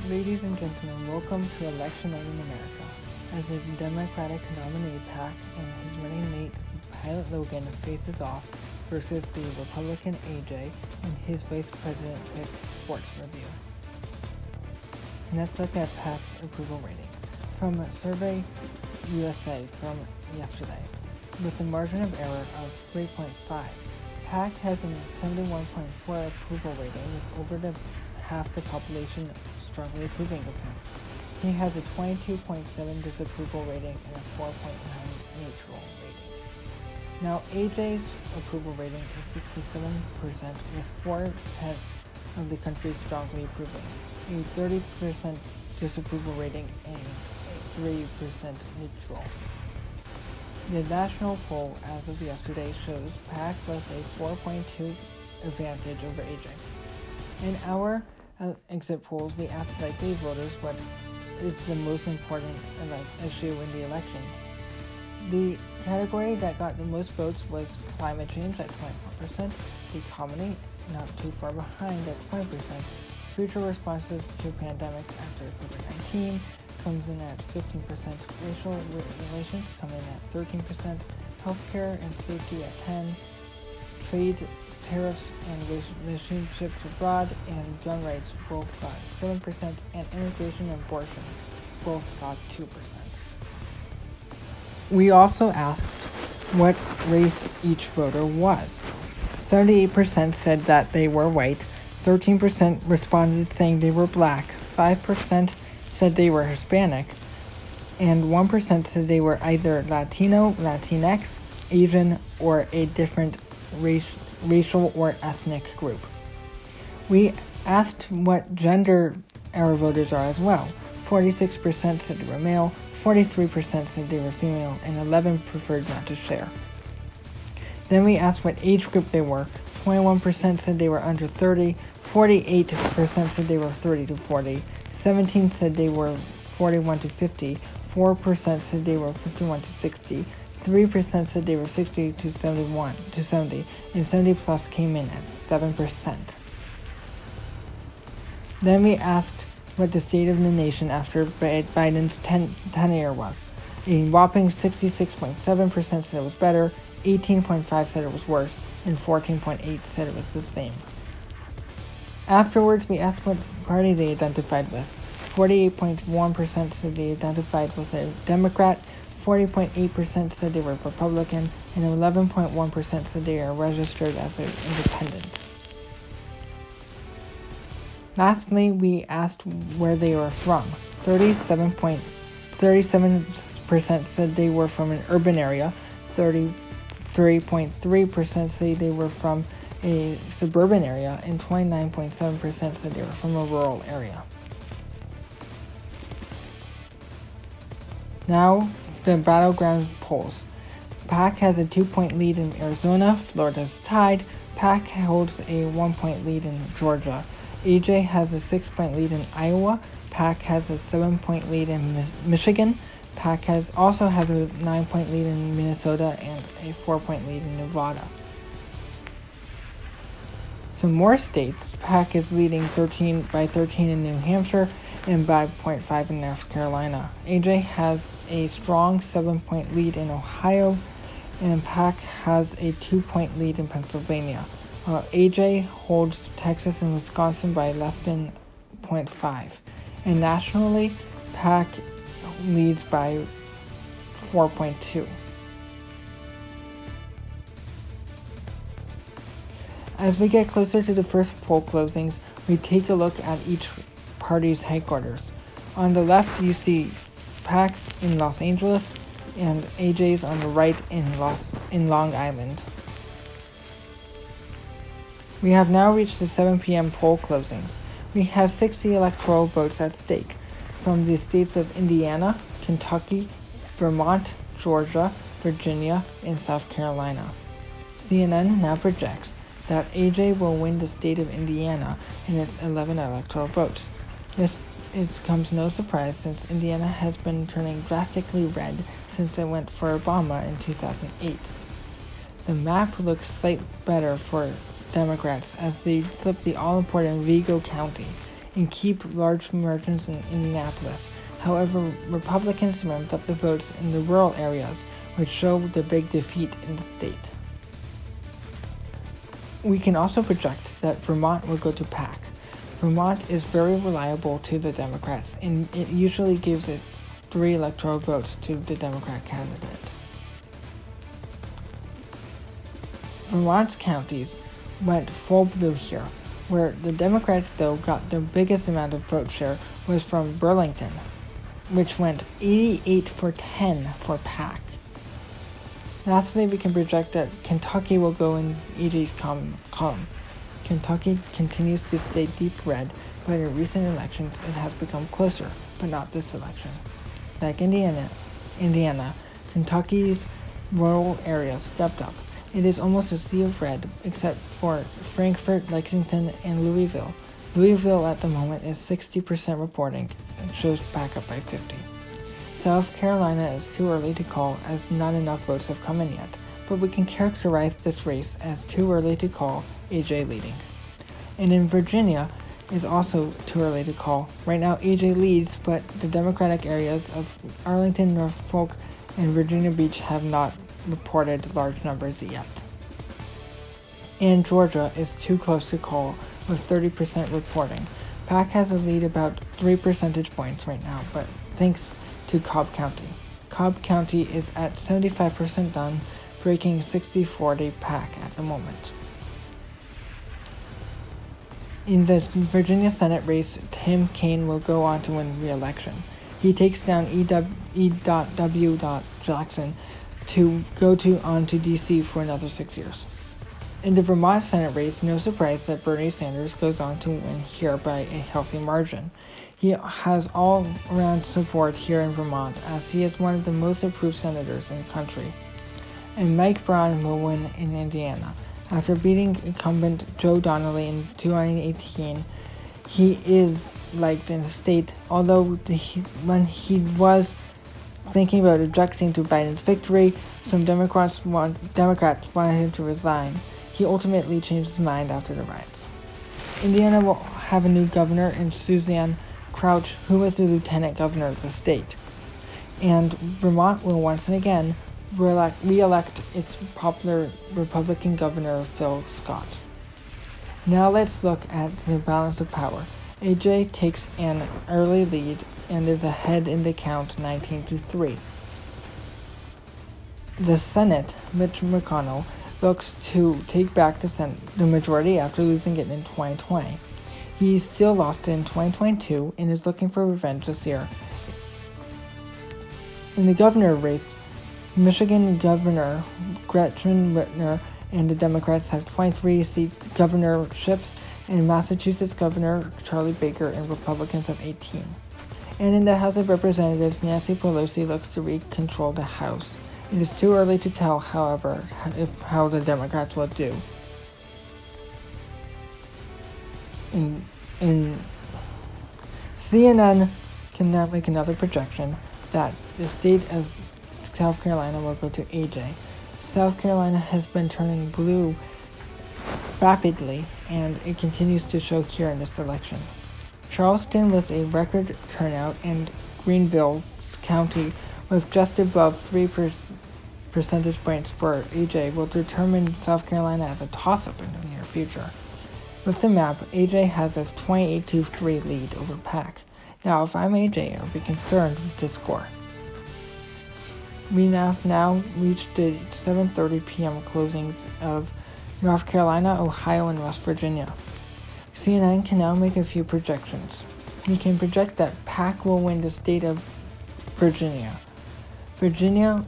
Ladies and gentlemen, welcome to Election Night in America. As the Democratic nominee PAC and his running mate Pilot Logan faces off versus the Republican AJ and his vice president pick Sports Review. Let's look at PAC's approval rating. From Survey USA from yesterday, with a margin of error of 3.5, PAC has a 71.4 approval rating with over half the population strongly approving of him. He has a 22.7 disapproval rating and a 4.9 neutral rating. Now AJ's approval rating is 67% with 4/10 of the country strongly approving, a 30% disapproval rating and a 3% neutral. The national poll as of yesterday shows PAC was a 4.2 advantage over AJ. In our exit polls, we asked likely voters what is the most important issue in the election. The category that got the most votes was climate change at 24%, the economy not too far behind at 20%, future responses to pandemics after COVID-19 comes in at 15%, racial relations come in at 13%, healthcare and safety at 10%, trade, tariffs and relationships abroad and gun rights both got 7%, and immigration and abortion both got 2%. We also asked what race each voter was. 78% said that they were white, 13% responded saying they were black, 5% said they were Hispanic, and 1% said they were either Latino, Latinx, Asian, or a different racial or ethnic group. We asked what gender our voters are as well. 46% said they were male, 43% said they were female, and 11% preferred not to share. Then we asked what age group they were. 21% said they were under 30, 48% said they were 30 to 40, 17% said they were 41 to 50, 4% said they were 51 to 60, 3% said they were 60 to 70, and 70 plus came in at 7%. Then we asked what the state of the nation after Biden's tenure was. A whopping 66.7% said it was better, 18.5% said it was worse, and 14.8% said it was the same. Afterwards, we asked what party they identified with. 48.1% said they identified with a Democrat, 40.8% said they were Republican, and 11.1% said they are registered as an independent. Lastly, we asked where they were from. 37% said they were from an urban area, 33.3% say they were from a suburban area, and 29.7% said they were from a rural area. Now, the battleground polls. PAC has a 2-point lead in Arizona, Florida's tied, PAC holds a 1-point lead in Georgia, AJ has a 6-point lead in Iowa, PAC has a 7-point lead in Michigan, PAC also has a 9-point lead in Minnesota and a 4-point lead in Nevada. Some more states, PAC is leading 13 in New Hampshire and by 0.5 in North Carolina. AJ has a strong 7-point lead in Ohio, and PAC has a 2-point lead in Pennsylvania. AJ holds Texas and Wisconsin by less than 0.5. And nationally, PAC leads by 4.2. As we get closer to the first poll closings, we take a look at each party's headquarters. On the left, you see PAC's in Los Angeles and AJ's on the right in Long Island. We have now reached the 7 p.m. poll closings. We have 60 electoral votes at stake from the states of Indiana, Kentucky, Vermont, Georgia, Virginia, and South Carolina. CNN now projects that AJ will win the state of Indiana in its 11 electoral votes. This comes no surprise since Indiana has been turning drastically red since it went for Obama in 2008. The map looks slightly better for Democrats as they flip the all-important Vigo County and keep large margins in Indianapolis. However, Republicans ramped up the votes in the rural areas, which showed the big defeat in the state. We can also project that Vermont will go to PAC. Vermont is very reliable to the Democrats, and it usually gives it 3 electoral votes to the Democrat candidate. Vermont's counties went full blue here, where the Democrats though got the biggest amount of vote share was from Burlington, which went 88-10 for PAC. Lastly, we can project that Kentucky will go in AJ's column. Kentucky continues to stay deep red, but in recent elections it has become closer, but not this election. Like Indiana, Kentucky's rural areas stepped up. It is almost a sea of red, except for Frankfort, Lexington, and Louisville. Louisville at the moment is 60% reporting and shows back up by 50. South Carolina is too early to call as not enough votes have come in yet, but we can characterize this race as too early to call, AJ leading. And in Virginia is also too early to call. Right now AJ leads, but the Democratic areas of Arlington, Norfolk, and Virginia Beach have not reported large numbers yet. And Georgia is too close to call with 30% reporting. PAC has a lead about 3 percentage points right now, but thanks to Cobb County. Cobb County is at 75% done, breaking 60-40 PAC at the moment. In the Virginia Senate race, Tim Kaine will go on to win re-election. He takes down E.W. Jackson to go on to D.C. for another 6 years. In the Vermont Senate race, no surprise that Bernie Sanders goes on to win here by a healthy margin. He has all-around support here in Vermont, as he is one of the most approved senators in the country. And Mike Brown will win in Indiana. After beating incumbent Joe Donnelly in 2018, he is liked in the state, although when he was thinking about objecting to Biden's victory, some Democrats wanted him to resign. He ultimately changed his mind after the riots. Indiana will have a new governor in Suzanne Crouch, who was the lieutenant governor of the state. And Vermont will once again re-elect its popular Republican governor Phil Scott. Now let's look at the balance of power. AJ takes an early lead and is ahead in the count 19-3. The Senate, Mitch McConnell, looks to take back the majority after losing it in 2020. He still lost it in 2022 and is looking for revenge this year. In the governor race, Michigan Governor Gretchen Whitmer and the Democrats have 23 seat governorships, and Massachusetts Governor Charlie Baker and Republicans have 18. And in the House of Representatives, Nancy Pelosi looks to recontrol the House. It is too early to tell, however, how the Democrats will do. In CNN can now make another projection that the state of South Carolina will go to AJ. South Carolina has been turning blue rapidly, and it continues to show here in this election. Charleston with a record turnout and Greenville County with just above 3 percentage points for AJ will determine South Carolina as a toss-up in the near future. With the map, AJ has a 28-3 lead over PAC. Now, if I'm AJ, I'll be concerned with this score. We have now reached the 7:30 p.m. closings of North Carolina, Ohio, and West Virginia. CNN can now make a few projections. We can project that PAC will win the state of Virginia. Virginia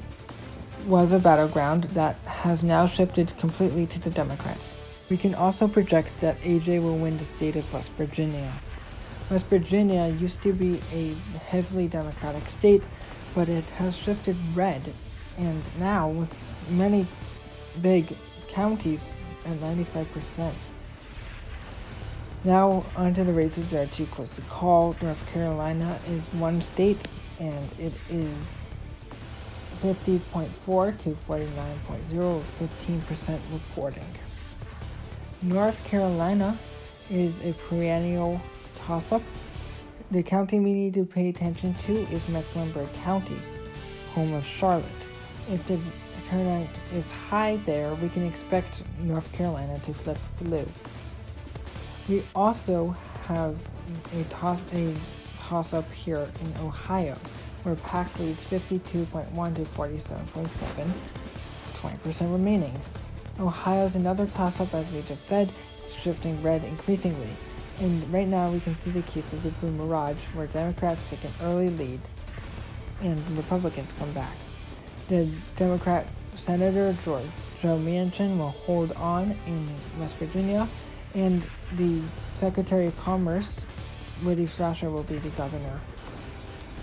was a battleground that has now shifted completely to the Democrats. We can also project that AJ will win the state of West Virginia. West Virginia used to be a heavily Democratic state, but it has shifted red, and now with many big counties at 95%. Now onto the races that are too close to call. North Carolina is one state, and it is 50.4 to 49.0, 15% reporting. North Carolina is a perennial toss-up. The county we need to pay attention to is Mecklenburg County, home of Charlotte. If the turnout is high there, we can expect North Carolina to flip blue. We also have a toss-up here in Ohio, where PAC leads 52.1 to 47.7, 20% remaining. Ohio is another toss-up, as we just said, shifting red increasingly. And right now we can see the case of the Blue Mirage, where Democrats take an early lead and Republicans come back. The Democrat Senator Joe Manchin will hold on in West Virginia, and the Secretary of Commerce, Woody Strasher, will be the governor.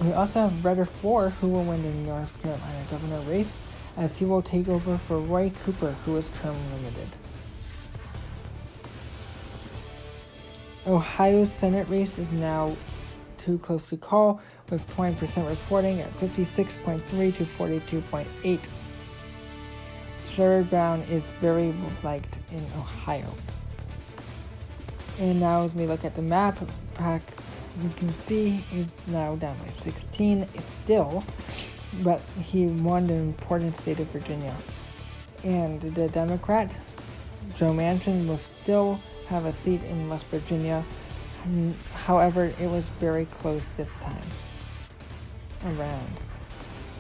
We also have Rudder 4, who will win the North Carolina governor race, as he will take over for Roy Cooper, who is term limited. Ohio's Senate race is now too close to call, with 20% reporting at 56.3 to 42.8. Sherrod Brown is very liked in Ohio. And now as we look at the map, PAC, you can see is now down by 16 still, but he won the important state of Virginia. And the Democrat, Joe Manchin, will still have a seat in West Virginia. However, it was very close this time around.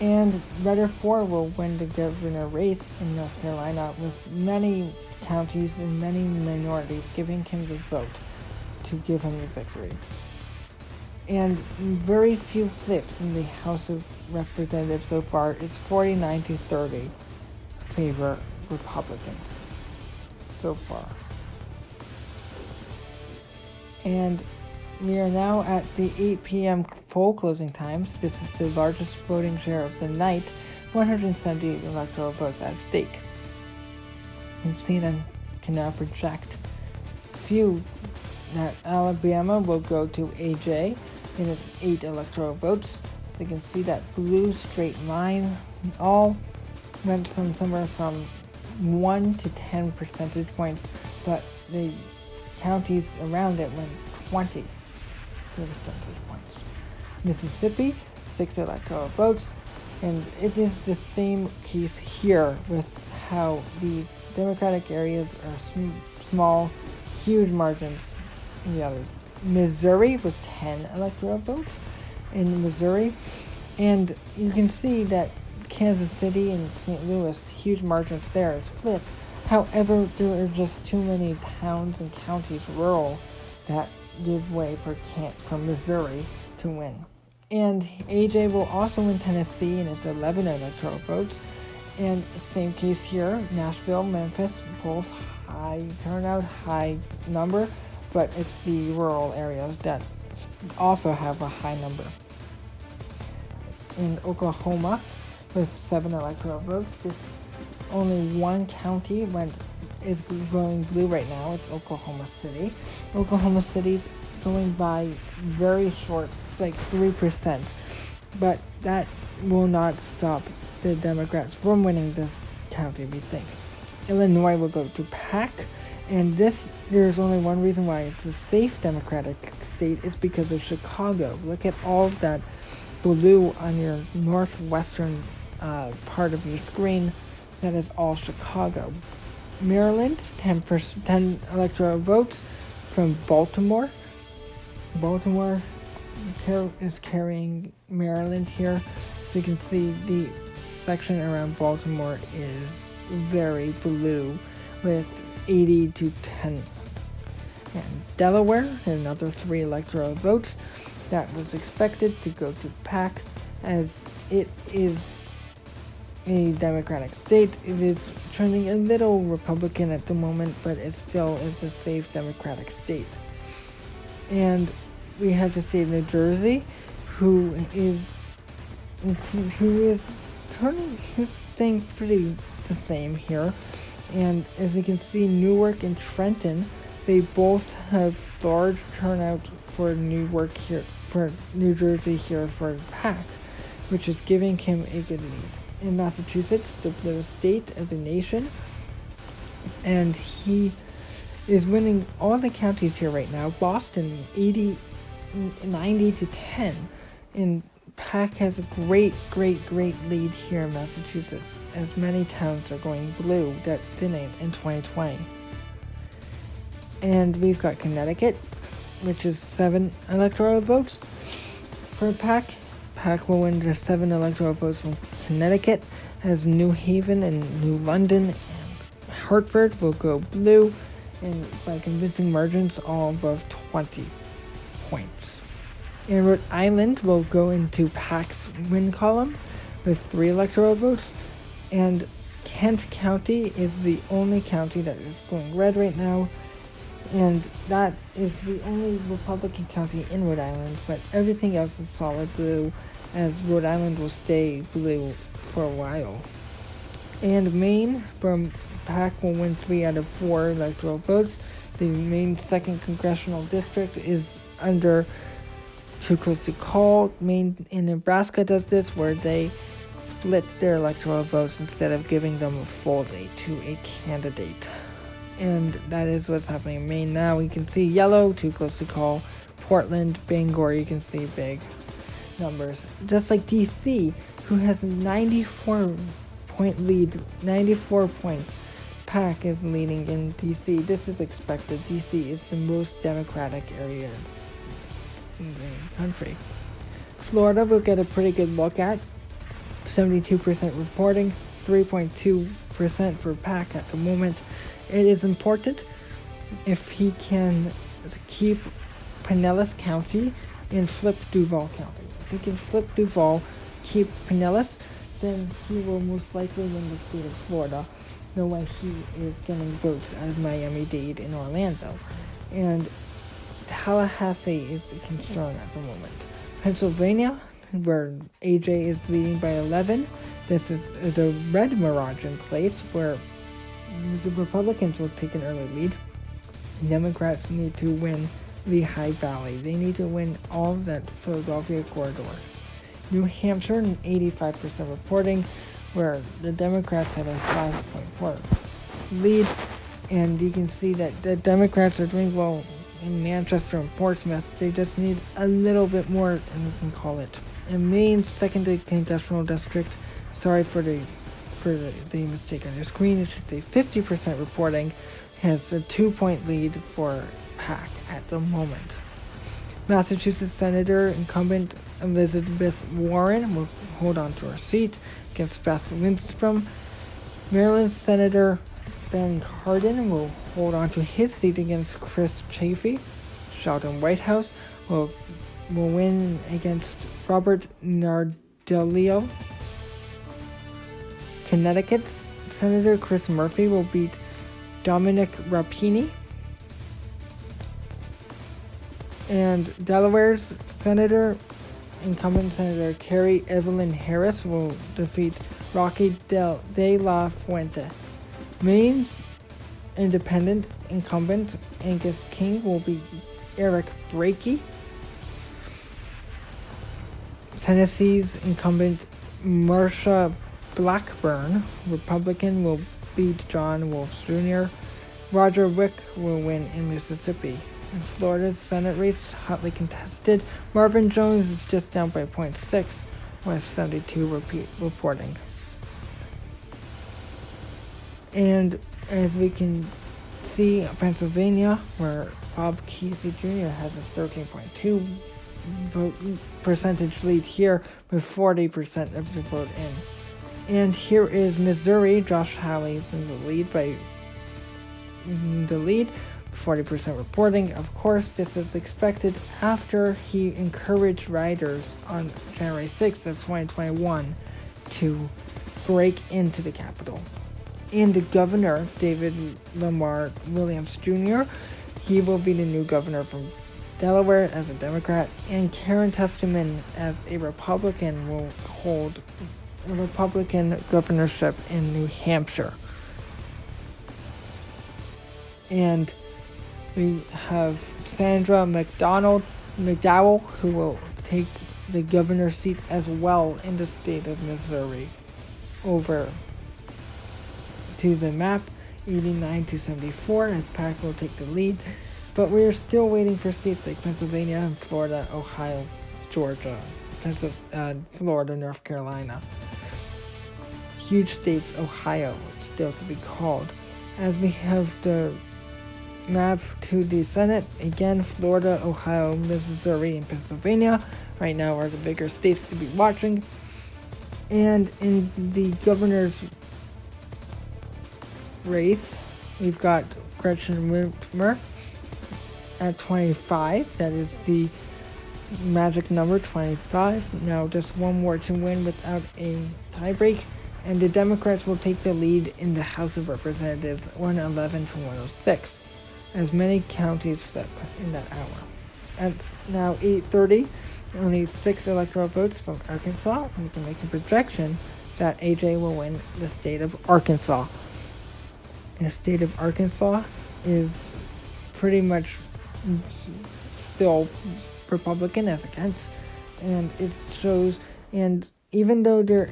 And Rudder 4 will win the governor race in North Carolina, with many counties and many minorities giving him the vote to give him the victory. And very few flips in the House of Representatives so far. It's 49 to 30 favor Republicans so far. And we are now at the 8 p.m. poll closing times. This is the largest voting share of the night, 178 electoral votes at stake. You can now project few that Alabama will go to AJ in its 8 electoral votes. So you can see that blue straight line all went from somewhere from 1 to 10 percentage points, but the counties around it went 20 percentage points. Mississippi, 6 electoral votes, and it is the same case here with how these Democratic areas are small, huge margins in the others. Missouri with 10 electoral votes in Missouri, and you can see that Kansas City and St. Louis, huge margins there is flipped. However, there are just too many towns and counties rural that give way for Missouri to win. And AJ will also win Tennessee in its 11 electoral votes. And same case here, Nashville, Memphis, both high turnout, high number, but it's the rural areas that also have a high number. In Oklahoma, with 7 electoral votes, only one county is going blue right now. It's Oklahoma City. Oklahoma City's going by very short, like 3%, but that will not stop the Democrats from winning this county, we think. Illinois will go to PAC, and there's only one reason why it's a safe Democratic state. It's because of Chicago. Look at all of that blue on your northwestern part of your screen. That is all Chicago. Maryland, 10 electoral votes from Baltimore. Baltimore is carrying Maryland here. So you can see the section around Baltimore is very blue with 80 to 10. And Delaware, another 3 electoral votes. That was expected to go to PAC, as it is a Democratic state. It is trending a little Republican at the moment, but it still is a safe Democratic state. And we have the state of New Jersey, who is staying pretty the same here. And as you can see, Newark and Trenton, they both have large turnout for New Jersey here for PAC, which is giving him a good lead. In Massachusetts, the bluest state as a nation, and he is winning all the counties here right now. Boston, 90 to 10. And PAC has a great lead here in Massachusetts, as many towns are going blue that didn't in 2020. And we've got Connecticut, which is 7 electoral votes for PAC. PAC will win just 7 electoral votes from Connecticut, as New Haven and New London and Hartford will go blue, and by convincing margins all above 20 points. And Rhode Island will go into PAC's win column with 3 electoral votes, and Kent County is the only county that is going red right now, and that is the only Republican county in Rhode Island, but everything else is solid blue, as Rhode Island will stay blue for a while. And Maine, from PAC, will win 3 out of 4 electoral votes. The Maine 2nd Congressional District is under too close to call. Maine and Nebraska does this, where they split their electoral votes instead of giving them fully to a candidate. And that is what's happening in Maine now. You can see yellow, too close to call. Portland, Bangor, you can see big numbers. Just like DC, who has a 94-point lead, 94 points. PAC is leading in DC. This is expected. DC is the most Democratic area in the country. Florida will get a pretty good look at. 72% reporting, 3.2% for PAC at the moment. It is important if he can keep Pinellas County and flip Duval County. If he can flip Duval, keep Pinellas, then he will most likely win the state of Florida, the way he is getting votes out of Miami-Dade and Orlando. And Tallahassee is a concern at the moment. Pennsylvania, where AJ is leading by 11. This is the red mirage in place, where the Republicans will take an early lead. Democrats need to win Lehigh Valley. They need to win all of that Philadelphia corridor. New Hampshire, 85% reporting, where the Democrats have a 5.4 lead. And you can see that the Democrats are doing well in Manchester and Portsmouth. They just need a little bit more, and we can call it. In Maine's 2nd Congressional District, sorry for the mistake on your screen, it should say 50% reporting, has a 2-point lead for PAC at the moment. Massachusetts Senator incumbent Elizabeth Warren will hold on to her seat against Beth Lindstrom. Maryland Senator Ben Cardin will hold on to his seat against Chris Chafee. Sheldon Whitehouse will win against Robert Nardilio. Connecticut's Senator Chris Murphy will beat Dominic Rapini. And Delaware's incumbent Senator Carrie Evelyn Harris will defeat Rocky de la Fuente. Maine's independent incumbent Angus King will beat Eric Brakey. Tennessee's incumbent Marsha Blackburn, Republican, will beat John Wolfe Jr. Roger Wick will win in Mississippi. In Florida's Senate race, hotly contested, Marvin Jones is just down by 0.6 with 72 reporting. And as we can see, Pennsylvania, where Bob Kesey Jr. has a 13.2 percentage lead here with 40% of the vote in. And here is Missouri. Josh Hawley's in the lead, 40% reporting. Of course, this is expected after he encouraged riders on January 6th of 2021 to break into the Capitol. And the governor, David Lamar Williams Jr., he will be the new governor from Delaware as a Democrat, and Karen Testament as a Republican will hold a Republican governorship in New Hampshire. And we have Sandra McDowell, who will take the governor's seat as well in the state of Missouri. Over to the map, 89 to 74, as PAC will take the lead. But we're still waiting for states like Pennsylvania and Florida, Ohio, Georgia, Florida, North Carolina. Huge states, Ohio, still to be called. As we have the map to the Senate, again, Florida, Ohio, Missouri, and Pennsylvania right now are the bigger states to be watching. And in the governor's race, we've got Gretchen Whitmer at 25. That is the magic number, 25. Now just one more to win without a tiebreak, and the Democrats will take the lead in the House of Representatives, 111 to 106, as many counties in that hour. At now 8:30, only 6 electoral votes from Arkansas, and we can make a projection that AJ will win the state of Arkansas. The state of Arkansas is pretty much still Republican as against, and it shows, and even though the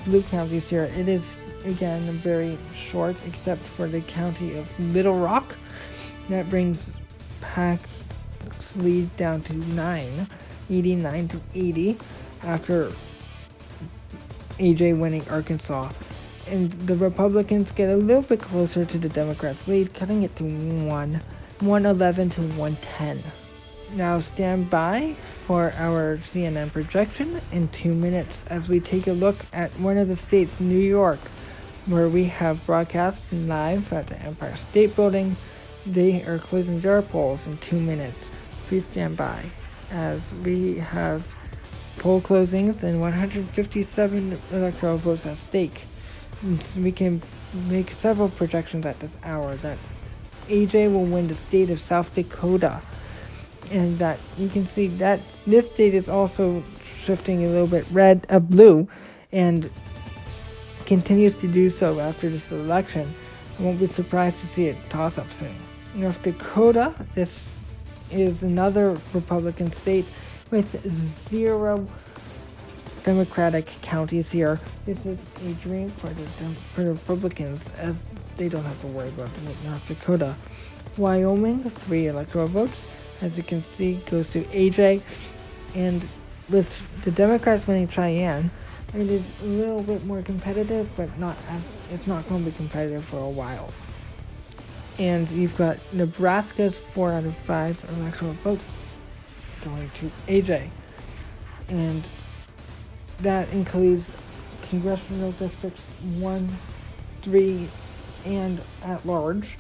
blue counties here, it is again very short except for the county of Little Rock. That brings PAC's lead down to 89 to 80 after AJ winning Arkansas. And the Republicans get a little bit closer to the Democrats' lead, cutting it to 111 to 110. Now stand by for our CNN projection in 2 minutes as we take a look at one of the states, New York, where we have broadcast live at the Empire State Building. They are closing their polls in 2 minutes. Please stand by as we have poll closings and 157 electoral votes at stake. We can make several projections at this hour that AJ will win the state of South Dakota, and that you can see that this state is also shifting a little bit blue, and continues to do so after this election. I won't be surprised to see it toss up soon. North Dakota, this is another Republican state with 0 Democratic counties here. This is a dream for the Republicans, as they don't have to worry about North Dakota. Wyoming, 3 electoral votes, as you can see, goes to AJ. And with the Democrats winning Cheyenne, it is a little bit more competitive, but it's not going to be competitive for a while. And you've got Nebraska's 4 out of 5 electoral votes going to AJ. And that includes congressional districts 1, 3, and at large.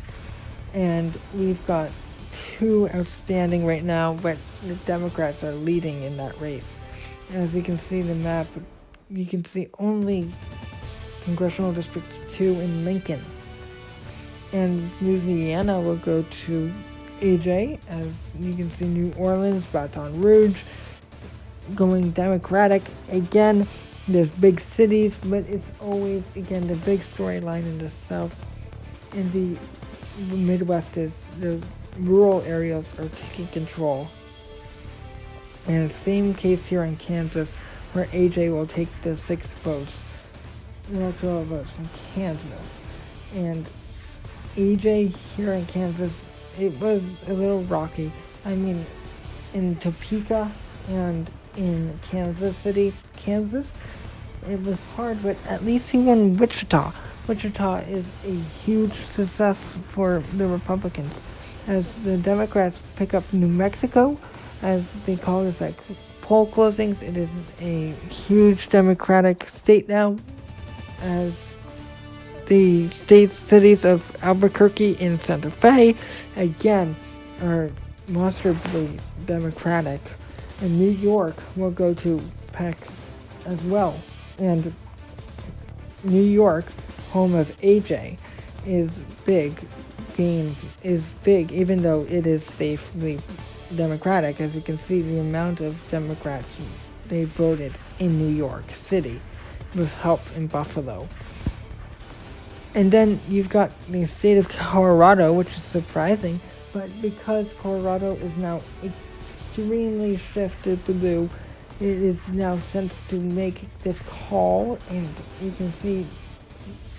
And we've got 2 outstanding right now, but the Democrats are leading in that race. As you can see the map, you can see only congressional district 2 in Lincoln. And Louisiana will go to AJ, as you can see New Orleans, Baton Rouge going Democratic. Again, there's big cities, but it's always, again, the big storyline in the South. In the Midwest is the rural areas are taking control. And the same case here in Kansas, where AJ will take the 6 votes, electoral votes from Kansas. And AJ here in Kansas, it was a little rocky. I mean, in Topeka and in Kansas City, Kansas, it was hard, but at least he won Wichita. Wichita is a huge success for the Republicans, as the Democrats pick up New Mexico, as they call this like poll closings. It is a huge Democratic state now, as the cities of Albuquerque and Santa Fe, again, are monstrably Democratic. And New York will go to PAC as well. And New York, home of AJ, is big, even though it is safely Democratic. As you can see, the amount of Democrats they voted in New York City with help in Buffalo. And then you've got the state of Colorado, which is surprising, but because Colorado is now extremely shifted blue, it is now sent to make this call, and you can see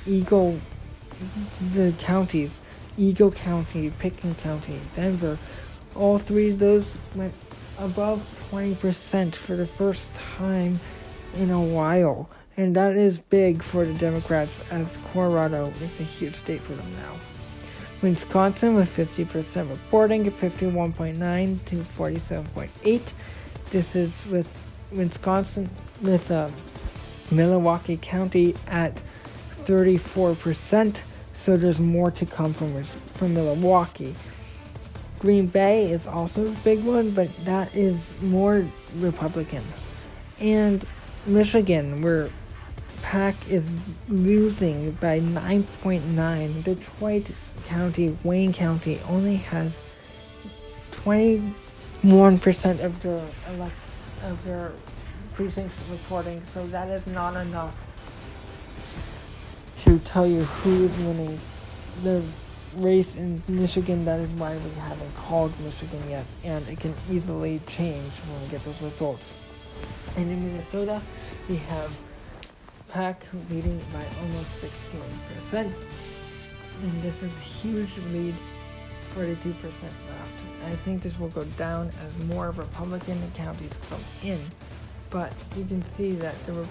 the counties, Eagle County, Pickens County, Denver, all three of those went above 20% for the first time in a while. And that is big for the Democrats, as Colorado is a huge state for them now. Wisconsin with 50% reporting, 51.9 to 47.8. This is with Wisconsin, with Milwaukee County at 34%. So there's more to come from Milwaukee. Green Bay is also a big one, but that is more Republican. And Michigan, where PAC is losing by 9.9. Detroit County, Wayne County only has 21% of their precincts reporting, so that is not enough to tell you who is winning the race in Michigan. That is why we haven't called Michigan yet, and it can easily change when we get those results. And in Minnesota, we have PAC leading by almost 16%, and this is a huge lead, 42% left. I think this will go down as more Republican counties come in, but you can see that the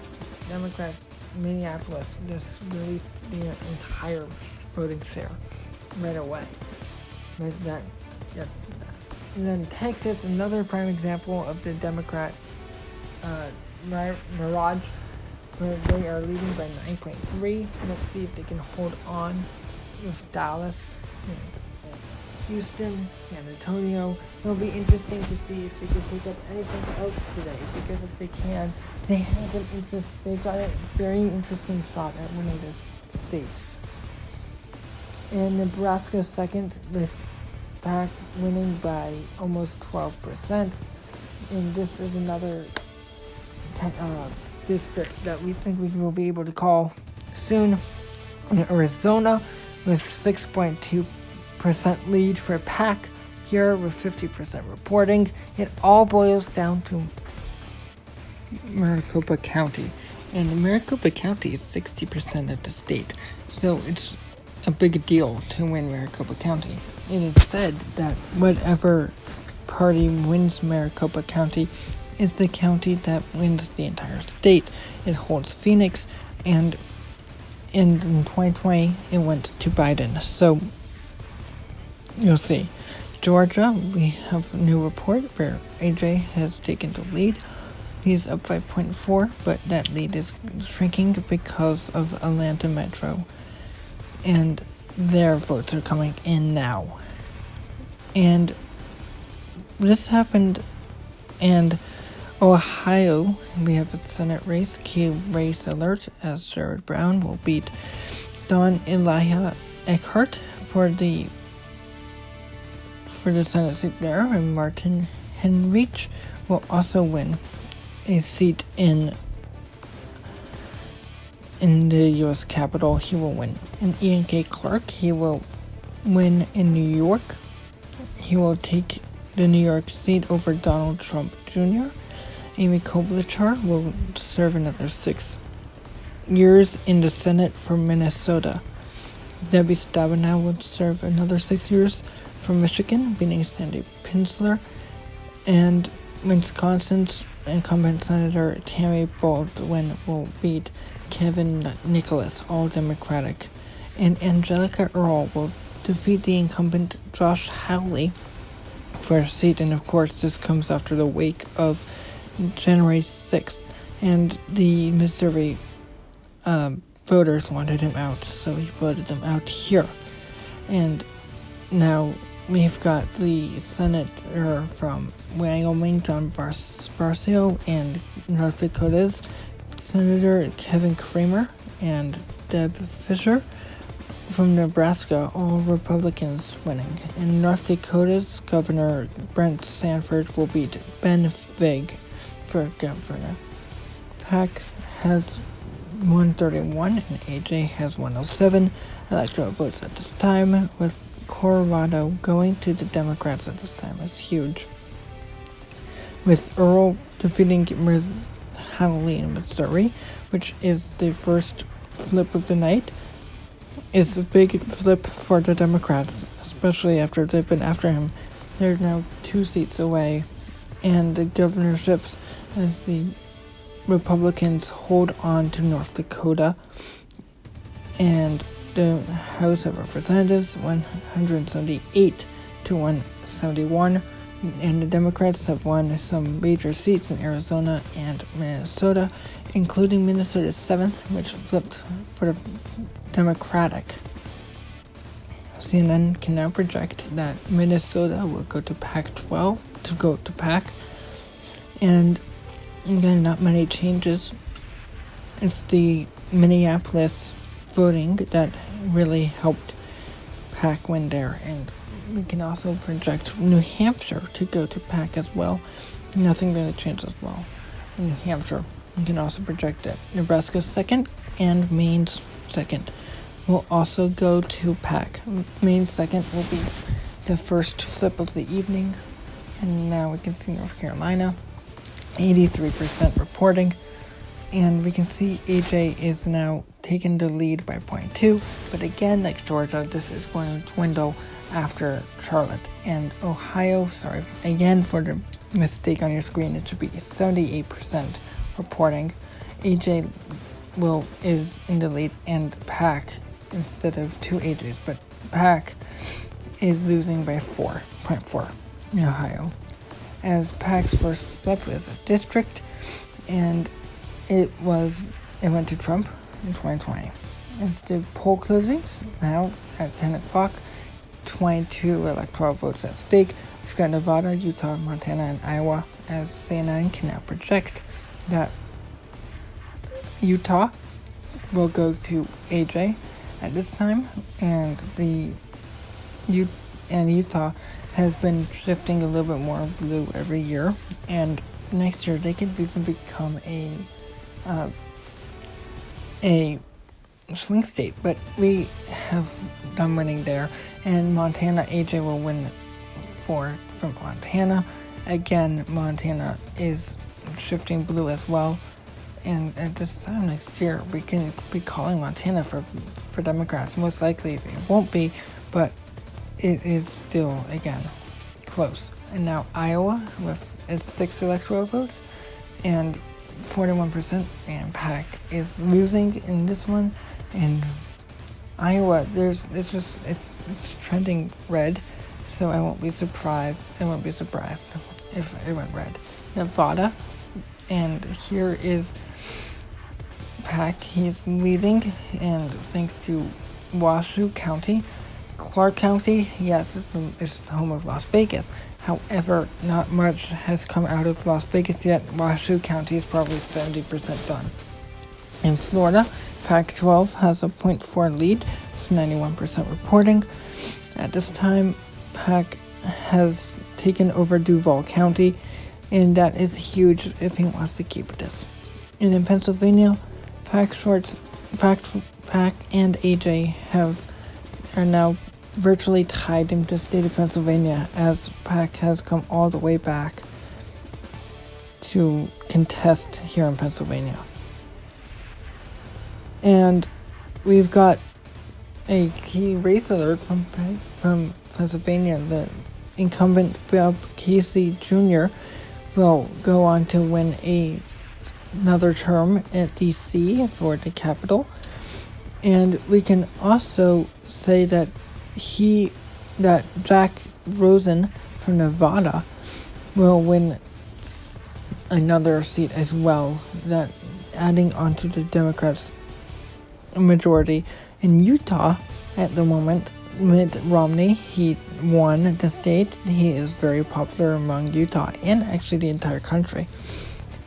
Democrats, Minneapolis, just released the entire voting share right away. But that, yes. And then Texas, another prime example of the Democrat mirage, where they are leading by 9.3. Let's see if they can hold on with Dallas and Houston, San Antonio. It'll be interesting to see if they can pick up anything else today, because if they can, they've got a very interesting shot at winning this state. And Nebraska second, with PAC winning by almost 12%. And this is another district that we think we will be able to call soon. In Arizona, with 6.2% lead for PAC, here with 50% reporting. It all boils down to Maricopa County, and Maricopa County is 60% of the state, so it's a big deal to win Maricopa County. It is said that whatever party wins Maricopa County is the county that wins the entire state. It holds Phoenix, and in 2020 it went to Biden. So you'll see. Georgia, we have a new report where AJ has taken the lead. He's up 5.4, but that lead is shrinking because of Atlanta Metro, and their votes are coming in now. And this happened in Ohio. We have a Senate race, key race alert, as Sherrod Brown will beat Don Elijah Eckhart for the Senate seat there, and Martin Henrich will also win a seat in the U.S. Capitol. He will win. And Ian K. Clark, he will win in New York. He will take the New York seat over Donald Trump Jr. Amy Klobuchar will serve another 6 years in the Senate for Minnesota. Debbie Stabenow will serve another 6 years for Michigan, beating Sandy Pinsler. And Wisconsin's incumbent Senator Tammy Baldwin will beat Kevin Nicholas, all Democratic. And Angelica Earl will defeat the incumbent Josh Hawley for a seat. And of course, this comes after the wake of January 6th, and the Missouri voters wanted him out, so he voted them out here. And now we've got the senator from Wyoming, John Barcio, and North Dakota's Senator Kevin Kramer and Deb Fisher from Nebraska, all Republicans winning. And North Dakota's Governor Brent Sanford will beat Ben Vig for governor. PAC has 131 and AJ has 107 electoral votes at this time, with Colorado going to the Democrats at this time is huge. With Earl defeating Hawley in Missouri, which is the first flip of the night, is a big flip for the Democrats, especially after they've been after him they're now 2 seats away, and the governorships as the Republicans hold on to North Dakota, and the House of Representatives 178 to 171, and the Democrats have won some major seats in Arizona and Minnesota, including Minnesota's 7th, which flipped for the Democratic. CNN can now project that Minnesota will go to Pac-12 to go to PAC, and again, not many changes. It's the Minneapolis voting that really helped PAC win there, and we can also project New Hampshire to go to PAC as well. Nothing really changed as well in New Hampshire. You can also project that Nebraska's 2nd and Maine's 2nd will also go to PAC. Maine's 2nd will be the first flip of the evening, and now we can see North Carolina, 83% reporting, and we can see AJ is now taking the lead by 0.2, but again, like Georgia, this is going to dwindle after Charlotte. And Ohio, sorry again for the mistake on your screen, it should be 78% reporting. AJ is in the lead, and PAC, instead of 2 AJs, but PAC is losing by 4.4 in Ohio, as PAC's first flip was a district, and it went to Trump in 2020. As the poll closings, now at 10 o'clock, 22 electoral votes at stake. We've got Nevada, Utah, Montana, and Iowa, as CNN can now project that Utah will go to AJ at this time, and Utah has been shifting a little bit more blue every year, and next year they could even become a swing state, but we have done winning there, and Montana, AJ will win from Montana. Again, Montana is shifting blue as well, and at this time next year we can be calling Montana for Democrats. Most likely it won't be, but it is still, again, close. And now Iowa with its 6 electoral votes and 41%, and PAC is losing in this one. And Iowa, it's trending red, so I won't be surprised if it went red. Nevada, and here is PAC. He's leading, and thanks to Washoe County. Clark County, yes, it's the home of Las Vegas. However, not much has come out of Las Vegas yet. Washoe County is probably 70% done. In Florida, Pac-12 has a 0.4 lead with 91% reporting. At this time, PAC has taken over Duval County, and that is huge if he wants to keep this. And in Pennsylvania, PAC and AJ are now virtually tied in the state of Pennsylvania, as PAC has come all the way back to contest here in Pennsylvania. And we've got a key race alert from Pennsylvania. The incumbent Bob Casey Jr. will go on to win another term at D.C. for the Capitol. And we can also say that Jack Rosen from Nevada will win another seat as well, that adding onto the Democrats' majority. In Utah, at the moment, Mitt Romney, he won the state. He is very popular among Utah and actually the entire country.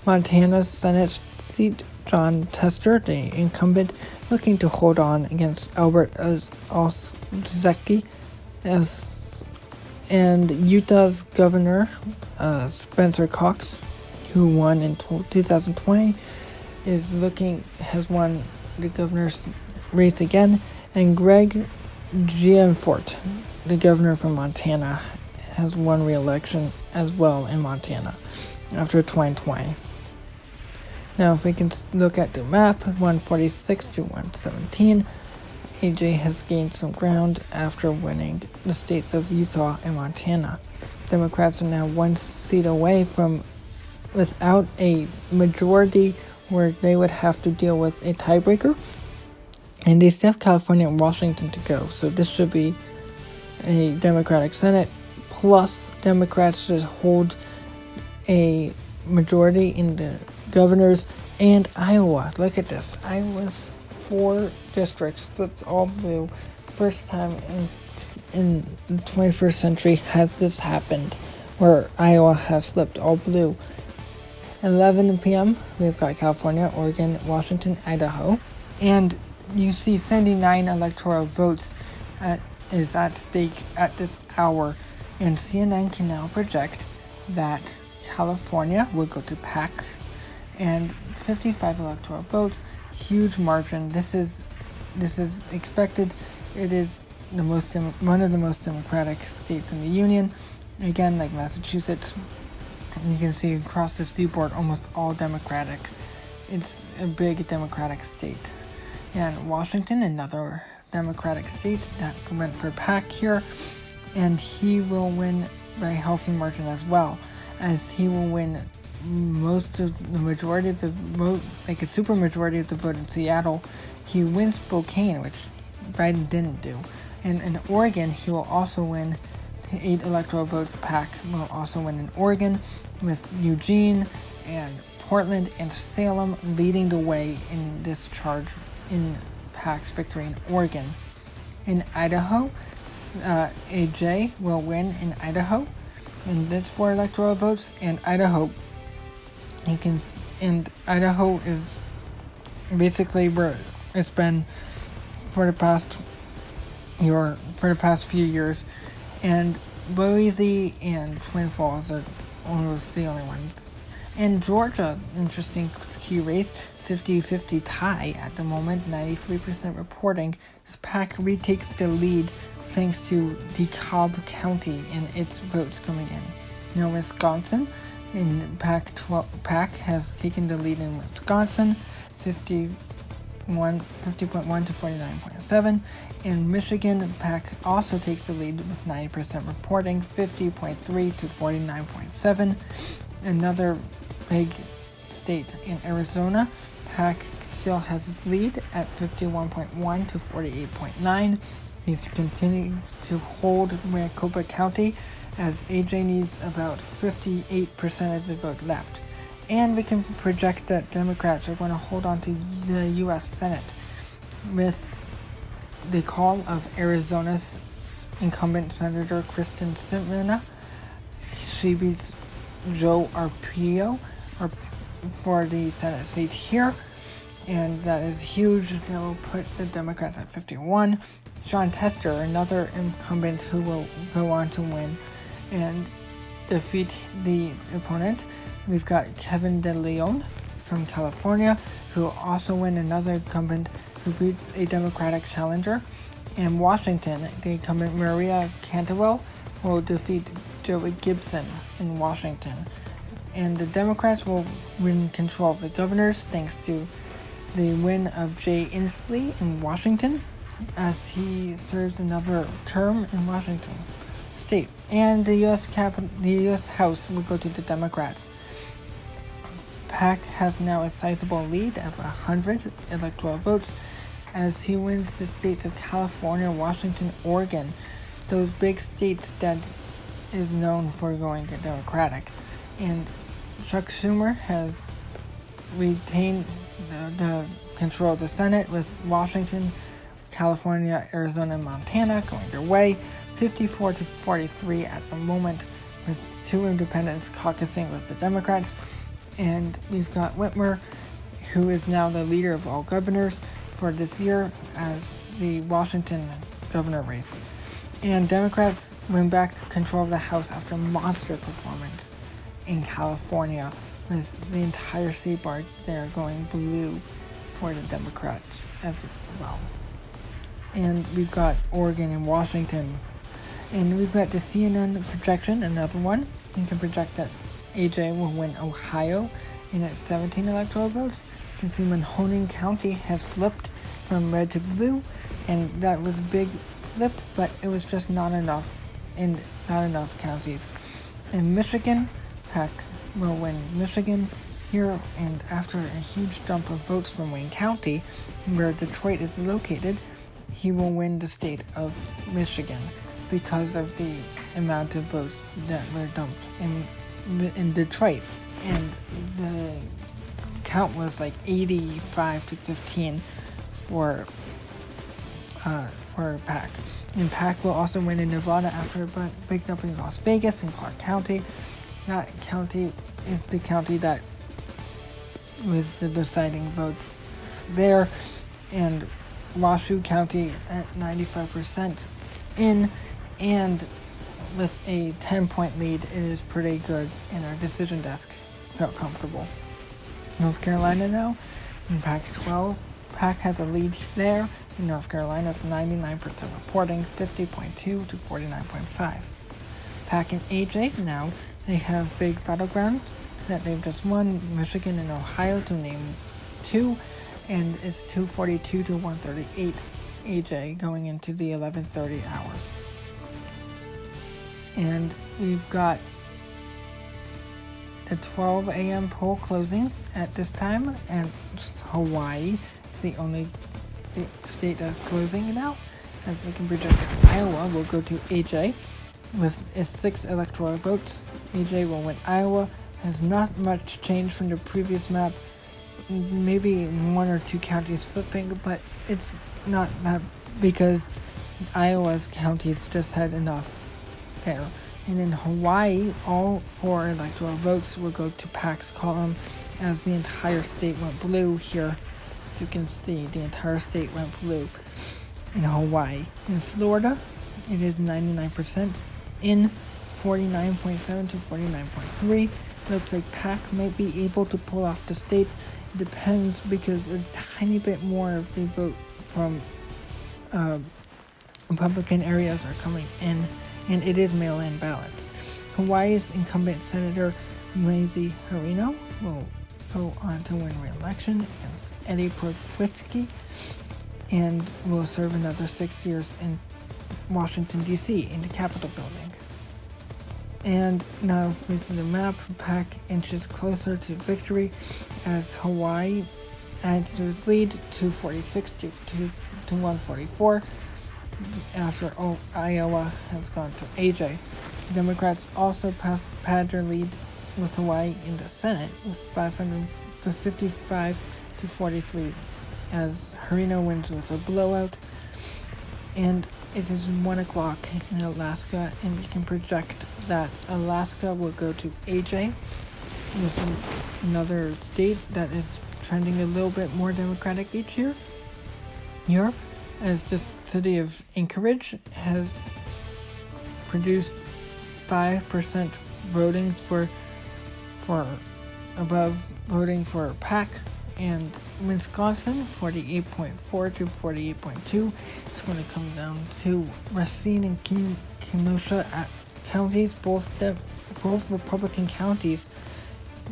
Montana's Senate seat, John Tester, the incumbent, looking to hold on against Albert Oszeki, and Utah's governor, Spencer Cox, who won in 2020, has won the governor's race again, and Greg Gianforte, the governor from Montana, has won re-election as well in Montana after 2020. Now, if we can look at the map, 146 to 117, AJ has gained some ground after winning the states of Utah and Montana. Democrats are now one seat away from without a majority where they would have to deal with a tiebreaker. And they still have California and Washington to go. So this should be a Democratic Senate, plus Democrats should hold a majority in the governors and Iowa. Look at this. Iowa's 4 districts flipped all blue. First time in the 21st century has this happened, where Iowa has flipped all blue. 11 p.m. we've got California, Oregon, Washington, Idaho, and you see 79 electoral votes is at stake at this hour, and CNN can now project that California will go to PAC, and 55 electoral votes, huge margin. This is expected. It is one of the most democratic states in the union. Again, like Massachusetts, you can see across the seaboard almost all Democratic. It's a big Democratic state. And Washington, another Democratic state that went for PAC here, and he will win by a healthy margin as well, as he will win most of the majority of the vote, like a super majority of the vote in Seattle. He wins Spokane, which Biden didn't do. And in Oregon, he will also win 8 electoral votes. PAC will also win in Oregon, with Eugene and Portland and Salem leading the way in this charge in PAC's victory in Oregon. In Idaho, AJ will win in Idaho, and that's 4 electoral votes. And Idaho is basically where it's been for the past few years, and Boise and Twin Falls are almost the only ones. And Georgia, interesting key race, 50-50 tie at the moment, 93% reporting. PAC retakes the lead thanks to DeKalb County and its votes coming in. Now Wisconsin, in PAC has taken the lead in Wisconsin, 50.1 to 49.7. In Michigan, PAC also takes the lead with 90% reporting, 50.3 to 49.7. Another big state in Arizona, PAC still has his lead at 51.1 to 48.9. He continues to hold Maricopa County, as AJ needs about 58% of the vote left. And we can project that Democrats are going to hold on to the U.S. Senate with the call of Arizona's incumbent Senator Kristen Sinema. She beats Joe Arpaio for the Senate seat here, and that is huge. That will put the Democrats at 51. Sean Tester, another incumbent who will go on to win and defeat the opponent. We've got Kevin De Leon from California, who will also win, another incumbent who beats a Democratic challenger. In Washington, the incumbent Maria Cantwell will defeat Joey Gibson in Washington. And the Democrats will win control of the governors thanks to the win of Jay Inslee in Washington, as he serves another term in Washington State. And the U.S. House will go to the Democrats. PAC has now a sizable lead of 100 electoral votes, as he wins the states of California, Washington, Oregon, those big states that is known for going to Democratic. And Chuck Schumer has retained the control of the Senate, with Washington, California, Arizona, and Montana going their way, 54 to 43 at the moment, with 2 independents caucusing with the Democrats. And we've got Whitmer, who is now the leader of all governors for this year as the Washington governor race. And Democrats win back control of the House after monster performance in California, with the entire seaboard there going blue for the Democrats as well. And we've got Oregon and Washington. And we've got the CNN projection, another one. You can project that AJ will win Ohio in its 17 electoral votes. You can see Mahoning County has flipped from red to blue, and that was a big flip, but it was just not enough in not enough counties. In Michigan, PAC will win Michigan here, and after a huge jump of votes from Wayne County, where Detroit is located, he will win the state of Michigan because of the amount of votes that were dumped in Detroit. And the count was like 85 to 15 for PAC. And PAC will also win in Nevada after a big jump in Las Vegas and Clark County. That county is the county that was the deciding vote there, and Washoe County at 95% in, and with a 10-point lead, it is pretty good, and our decision desk felt comfortable. North Carolina now, in Pac-12, PAC has a lead there, in North Carolina with 99% reporting, 50.2 to 49.5. PAC and AJ now, they have big battlegrounds that they've just won, Michigan and Ohio to name two, and it's 242 to 138 AJ going into the 11:30 hour. And we've got the 12 a.m. poll closings at this time, and Hawaii is the only state that's closing it out. As we can project, Iowa will go to AJ with 6 electoral votes. AJ will win Iowa. Has not much change from the previous map. Maybe 1 or 2 counties flipping, but it's not that because Iowa's counties just had enough there. And in Hawaii, all 4 electoral votes will go to PAC's column as the entire state went blue here. As you can see, the entire state went blue in Hawaii. In Florida, it is 99% in, 49.7 to 49.3. Looks like PAC might be able to pull off the state. It depends because a tiny bit more of the vote from Republican areas are coming in, and it is mail-in ballots. Hawaii's incumbent Senator Mazie Hirono will go on to win re-election against Eddie Proquisky and will serve another 6 years in Washington, D.C. in the Capitol building. And now if we see the map, PAC inches closer to victory as Hawaii adds to his lead 246 to 144 after Iowa has gone to AJ. Democrats also pad their lead with Hawaii in the Senate with 55 to 43 as Hirono wins with a blowout. And it is 1 o'clock in Alaska, and you can project that Alaska will go to AJ. This is another state that is trending a little bit more Democratic each year. Europe, as the city of Anchorage has produced 5% voting for above voting for PAC, and Wisconsin 48.4 to 48.2. It's going to come down to Racine and Kenosha counties, both Republican counties.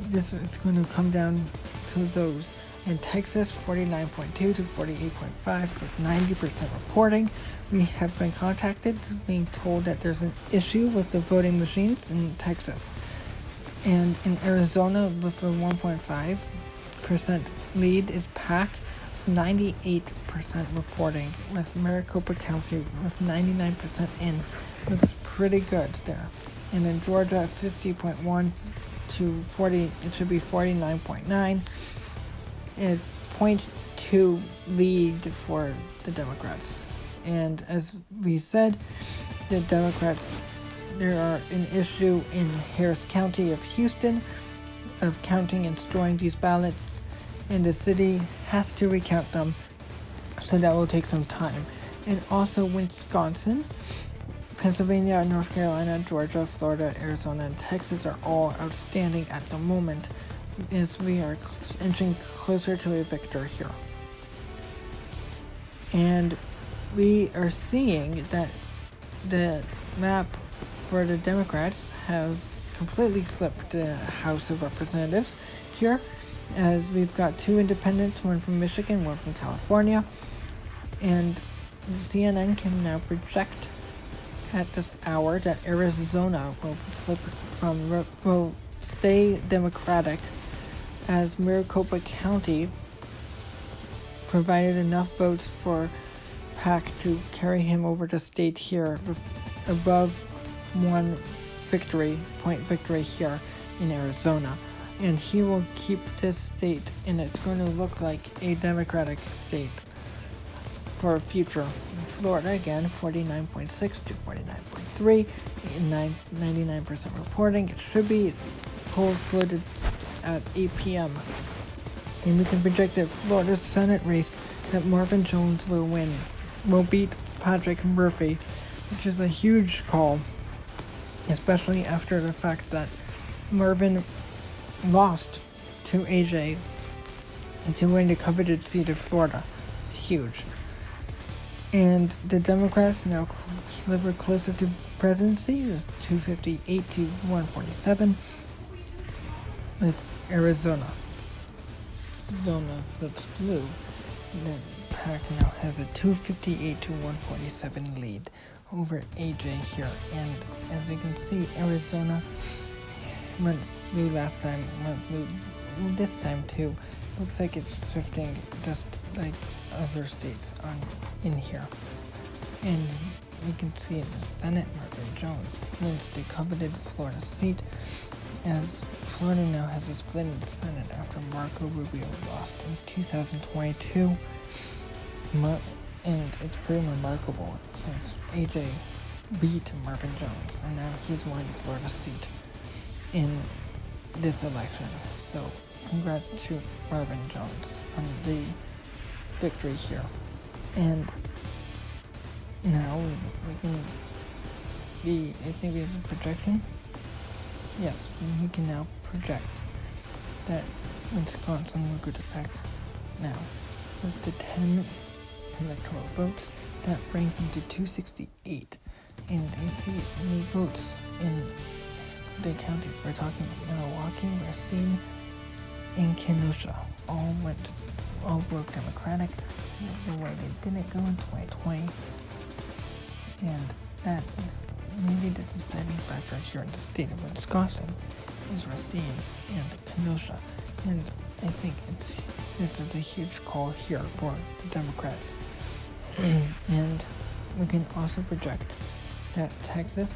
This is going to come down to those. In Texas, 49.2 to 48.5 with 90% reporting. We have been contacted, being told that there's an issue with the voting machines in Texas. And in Arizona, with a 1.5% lead is PAC with 98% reporting, with Maricopa County with 99% in. Looks pretty good there. And in Georgia, 50.1 to 40, it should be 49.9. And 0.2 lead for the Democrats. And as we said, the Democrats, there are an issue in Harris County of Houston of counting and storing these ballots, and the city has to recount them, so that will take some time. And also Wisconsin, Pennsylvania, North Carolina, Georgia, Florida, Arizona, and Texas are all outstanding at the moment, as we are inching closer to a victor here. And we are seeing that the map for the Democrats have completely flipped the House of Representatives here, as we've got 2 independents, one from Michigan, one from California, and CNN can now project at this hour that Arizona will stay Democratic, as Maricopa County provided enough votes for PAC to carry him over the state here above one point victory here in Arizona. And he will keep this state, and it's going to look like a Democratic state for future. Florida, again, 49.6 to 49.3, 99% reporting. It should be polls closed at 8 p.m. And we can project that Florida's Senate race that Marvin Jones will beat Patrick Murphy, which is a huge call, especially after the fact that Marvin lost to AJ to win the coveted seat of Florida. It's huge. And the Democrats now sliver closer to presidency, 258 to 147, with Arizona. Zona flips blue. And then PAC now has a 258 to 147 lead over AJ here. And as you can see, Arizona went blue last time, went blue this time too. Looks like it's shifting just like other states in here. And you can see in the Senate, Marvin Jones wins the coveted Florida seat, as Florida now has a split in the Senate after Marco Rubio lost in 2022. And it's pretty remarkable since AJ beat Marvin Jones, and now he's won the Florida seat in this election. So congrats to Marvin Jones on the victory here. And now we can I think we have a projection. Yes, we can now project that Wisconsin will go to PAC now. With the 10 electoral votes, that brings them to 268. And you see new votes in the counties. We're talking Milwaukee, Racine, and Kenosha. All broke Democratic the way they didn't go in 2020. And that is maybe the deciding factor here in the state of Wisconsin is Racine and Kenosha. And I think this is a huge call here for the Democrats. And we can also project that Texas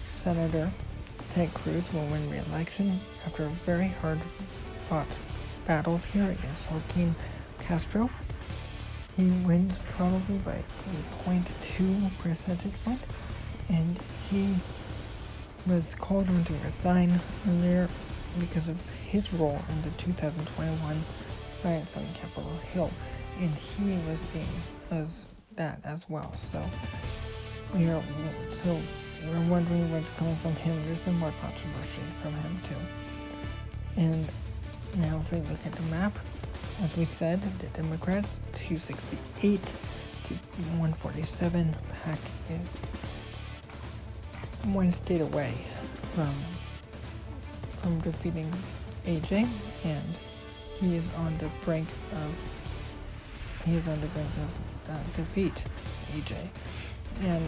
Senator Ted Cruz will win re-election after a very hard-fought battle here against Joaquin Castro. He wins probably by a 0.2 percentage point, and he was called on to resign earlier because of his role in the 2021 riots on Capitol Hill, and he was seen as that as well. So we're wondering what's coming from him. There's been more controversy from him too. And now if we look at the map, as we said, the Democrats 268 to 147. PAC is one state away from defeating AJ, and he is on the brink of defeat AJ. And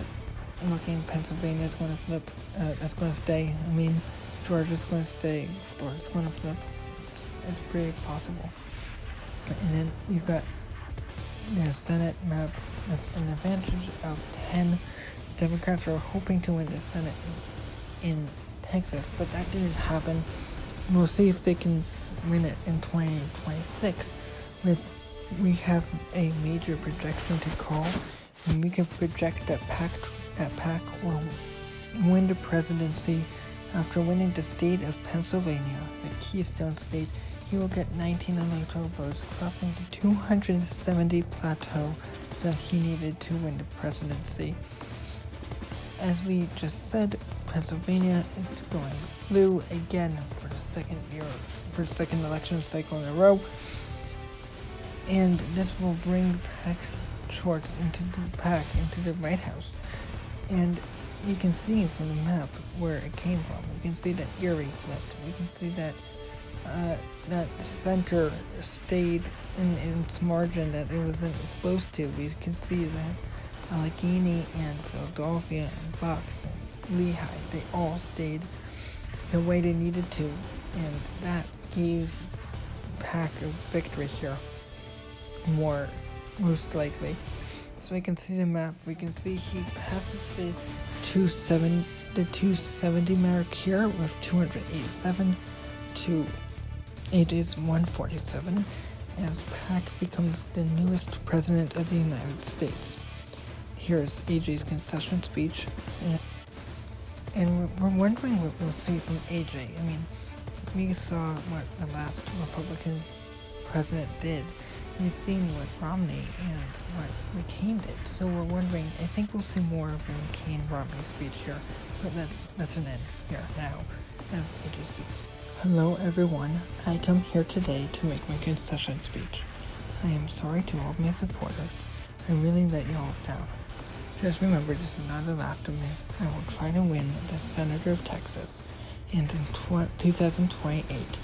looking, Pennsylvania is going to flip. That's going to stay. I mean, Georgia's going to stay. Florida's going to flip. It's pretty possible. And then you've got their Senate map with an advantage of 10. Democrats are hoping to win the Senate in Texas, but that didn't happen. We'll see if they can win it in 2026. We have a major projection to call, and we can project that PAC will win the presidency after winning the state of Pennsylvania, the Keystone State. He will get 19 electoral votes, crossing the 270 plateau that he needed to win the presidency. As we just said, Pennsylvania is going blue again for the second election cycle in a row. And this will bring PAC Schwartz into the White House. And you can see from the map where it came from. You can see that Erie flipped. We can see that that center stayed in its margin that it wasn't supposed to. We can see that Allegheny and Philadelphia and Bucks and Lehigh, they all stayed the way they needed to, and that gave Pack a victory here, most likely. So we can see the map. We can see he passes the 270 mark here with 287 to AJ's 147, as Pack becomes the newest president of the United States. Here's AJ's concession speech, and we're wondering what we'll see from AJ. I mean, we saw what the last Republican president did. We've seen what Romney and what McCain did, so we're wondering, I think we'll see more of the McCain-Romney speech here, but let's listen in here now as AJ speaks. Hello everyone, I come here today to make my concession speech. I am sorry to all of my supporters. I really let you all down. Just remember, this is not the last of me. I will try to win the Senator of Texas, and in 2028,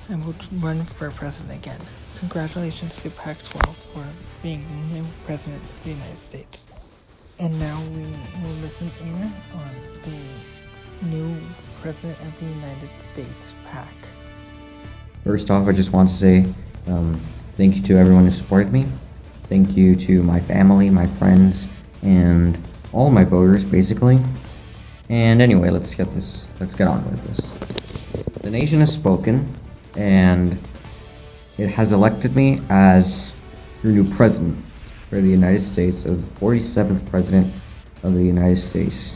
I will run for president again. Congratulations to Pac-12 for being the new president of the United States. And now we will listen in on the new president of the United States, Pac. First off, I just want to say thank you to everyone who supported me. Thank you to my family, my friends, and all my voters, basically. And anyway, let's get on with this. The nation has spoken, and it has elected me as your new president for the United States, as the 47th president of the United States.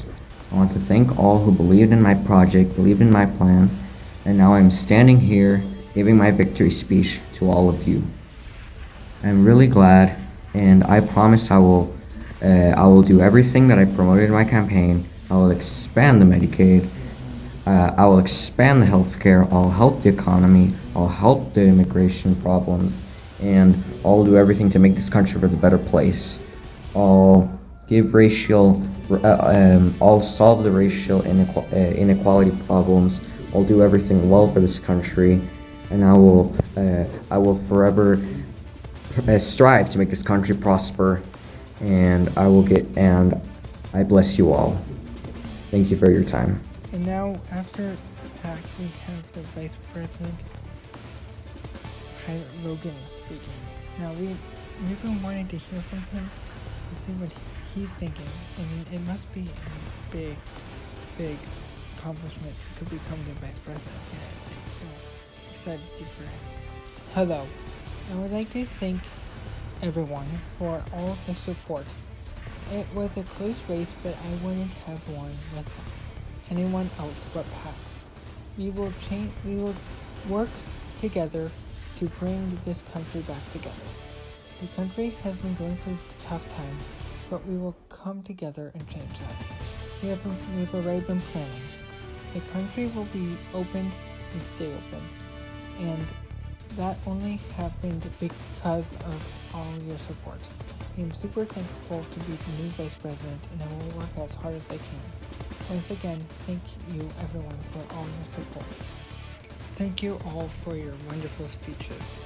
I want to thank all who believed in my project, believed in my plan, and now I'm standing here giving my victory speech to all of you. I'm really glad, and I promise I will do everything that I promoted in my campaign. I will expand the Medicaid. I will expand the healthcare. I'll help the economy. I'll help the immigration problems, and I'll do everything to make this country a better place. I'll I'll solve the racial inequality problems. I'll do everything well for this country, and I will forever strive to make this country prosper. And I bless you all. Thank you for your time. And now, after Pac, we have the Vice President, Logan, speaking. Now, we've been wanting to hear from him to see what he's thinking. I mean, it must be a big accomplishment to become the Vice President of the United States. So, excited for him. Hello. I would like to thank everyone for all the support. It was a close race, but I wouldn't have won with anyone else but Pac. We will work together to bring this country back together. The country has been going through tough times, but we will come together and change that. We've already been planning. The country will be opened and stay open, and that only happened because of all your support. I am super thankful to be the new Vice President, and I will work as hard as I can. Once again, thank you everyone for all your support. Thank you all for your wonderful speeches.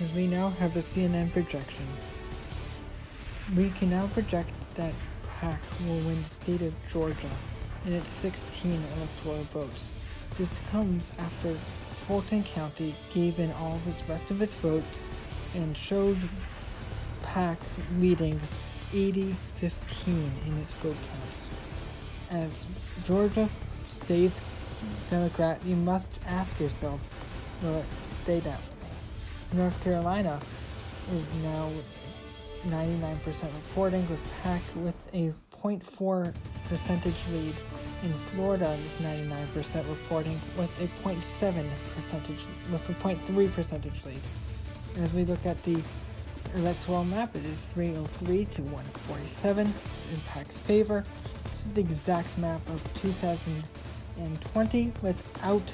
As we now have a CNN projection, we can now project that Pac will win the state of Georgia in its 16 electoral votes. This comes after Fulton County gave in all of the rest of its votes and showed Pac leading 80-15 in its vote counts. As Georgia stays Democrat, you must ask yourself, will it stay that way? North Carolina is now 99% reporting, with Pac with a 0.4 percentage lead. In Florida is 99% reporting with a 0.3 percentage lead. As we look at the electoral map, it is 303 to 147 in Pac's favor. This is the exact map of 2020 without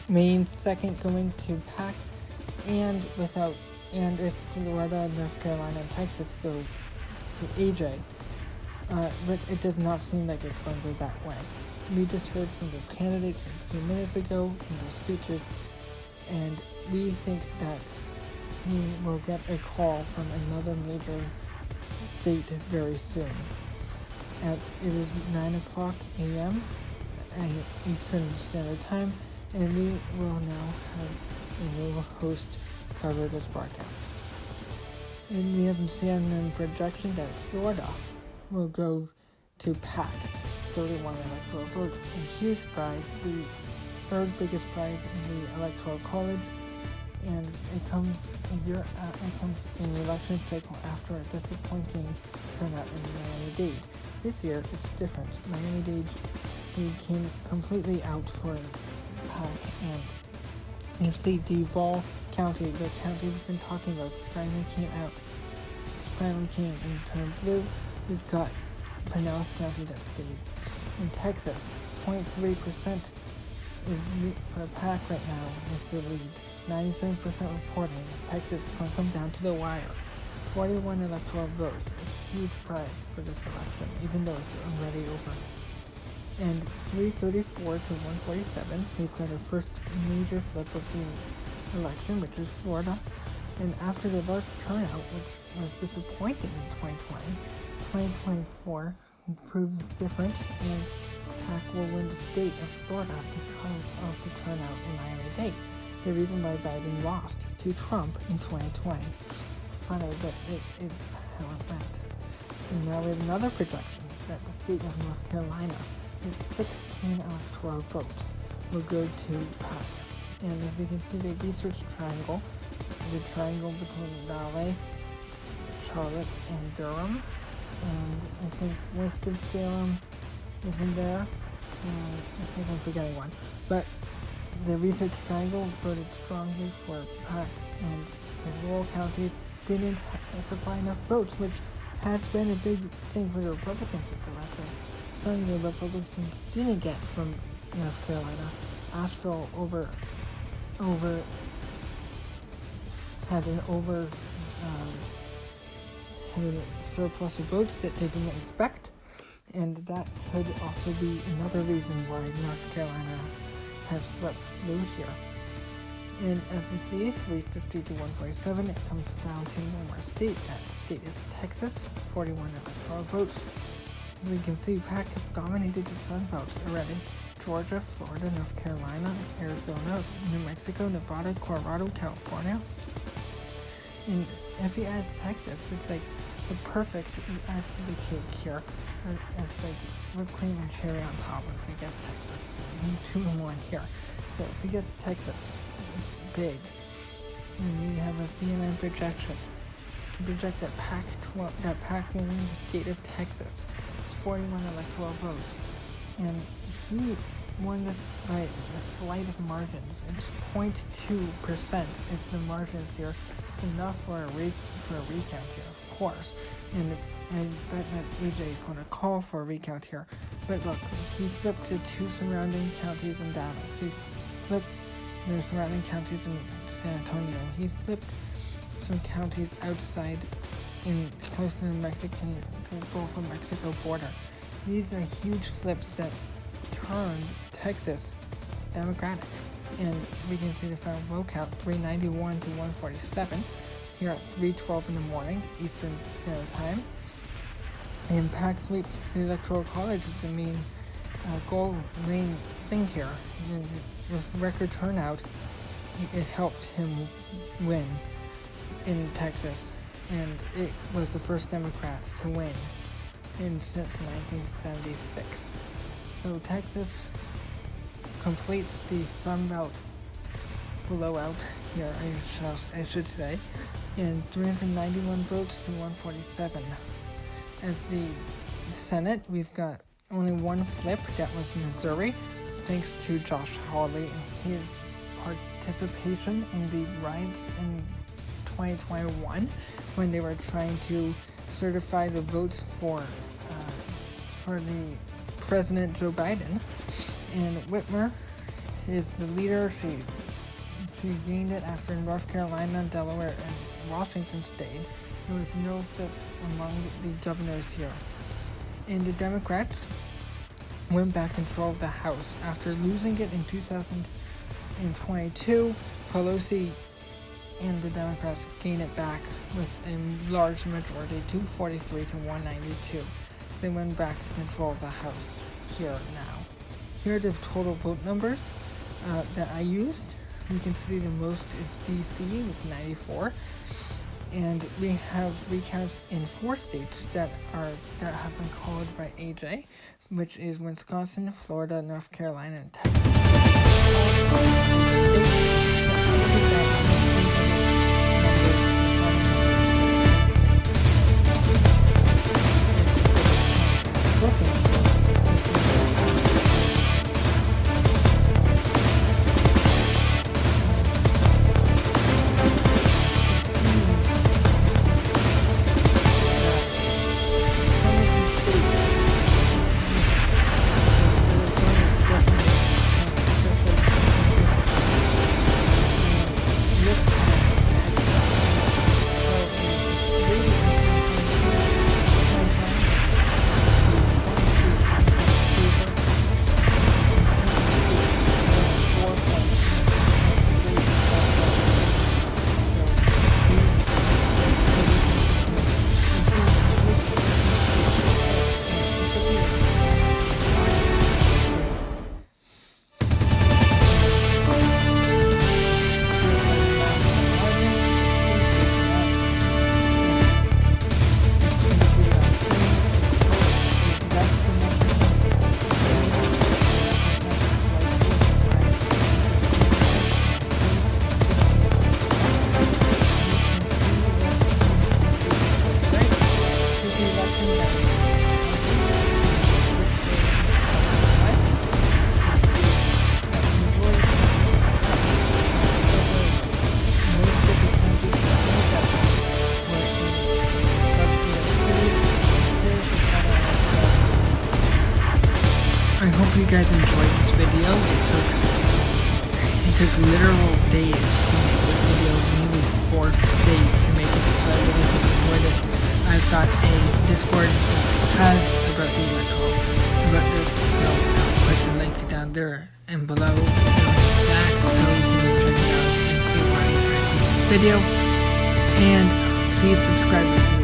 Maine second going to Pac, and if Florida, North Carolina, and Texas go to AJ. But it does not seem like it's going to go that way. We just heard from the candidates a few minutes ago in their speeches, and we think that we will get a call from another major state very soon. It is 9 o'clock a.m. Eastern Standard Time, and we will now have a new host cover this broadcast. And we have CNN projection that Florida will go to PAC, 31 electoral votes, a huge prize, the third biggest prize in the Electoral College, and it comes in the election cycle after a disappointing turnout in Miami-Dade. This year, it's different. Miami-Dade came completely out for PAC, and you see Duval County, the county we've been talking about, finally came in turn blue. We've got Pinellas County that stayed. In Texas, 0.3% is for PAC right now is the lead. 97% reporting Texas is going to come down to the wire. 41 electoral votes, a huge prize for this election, even though it's already over. And 334 to 147, we've got our first major flip of the election, which is Florida. And after the large turnout, which was disappointing in 2020, 2024 proves different, and PAC will win the state of Florida because of the turnout in Miami-Dade. The reason why Biden lost to Trump in 2020. Funny, but it's how it went. And now we have another projection that the state of North Carolina is 16 electoral votes will go to PAC. And as you can see, the research triangle, the triangle between Raleigh, Charlotte, and Durham, and I think Winston-Salem is in there. I think I'm forgetting one. But the research triangle voted strongly for PAC, and the rural counties didn't supply enough votes, which has been a big thing for the Republicans this election. Some of the Republicans didn't get from North Carolina. Asheville had a surplus of votes that they didn't expect, and that could also be another reason why North Carolina has flipped blue here. And as we see, 350 to 147, it comes down to one more state. That state is Texas, 41 electoral votes. As we can see, PAC has dominated the Sun Belt already. Georgia, Florida, North Carolina, Arizona, New Mexico, Nevada, Colorado, California. And if he adds Texas, it's like the perfect add to the cake here. It's like whipped cream and cherry on top if he gets Texas. We need 2 and 1 here. So if he gets Texas, it's big. And we have a CNN projection. It projects that PAC will win the state of Texas. It's 41 electoral votes. And he won this by a slight of margins. It's 0.2% is the margins here. It's enough for a recount here, of course. And I bet that AJ is going to call for a recount here. But look, he flipped to 2 surrounding counties in Dallas. He flipped the surrounding counties in San Antonio. He flipped some counties outside close to the Gulf of Mexico border. These are huge flips that turned Texas Democratic. And we can see the final vote count, 391 to 147, here at 3:12 in the morning, Eastern Standard Time. And PAC sweep the Electoral College is the main thing here. And with record turnout, it helped him win in Texas. And it was the first Democrat to win since 1976. So Texas completes the Sun Belt blowout here, I should say, in 391 votes to 147. As the Senate, we've got only one flip, that was Missouri, thanks to Josh Hawley and his participation in the riots in 2021 when they were trying to certify the votes for the President Joe Biden. And Whitmer is the leader. She gained it after North Carolina, Delaware, and Washington stayed. There was no fifth among the governors here. And the Democrats went back control of the House after losing it in 2022. Pelosi and the Democrats gain it back with a large majority, 243 to 192. So they win back control of the House here now. Here are the total vote numbers that I used. We can see the most is DC with 94, and we have recounts in 4 states that have been called by AJ, which is Wisconsin, Florida, North Carolina, and Texas. I hope you guys enjoyed this video. It took literal days to make this video, maybe 4 days to make it, so I really hope you enjoyed it. I've got a Discord that has about the electoral about this, so I'll put the link down there and below that, so you can check it out and see why I'm trying to make this video. And please subscribe if you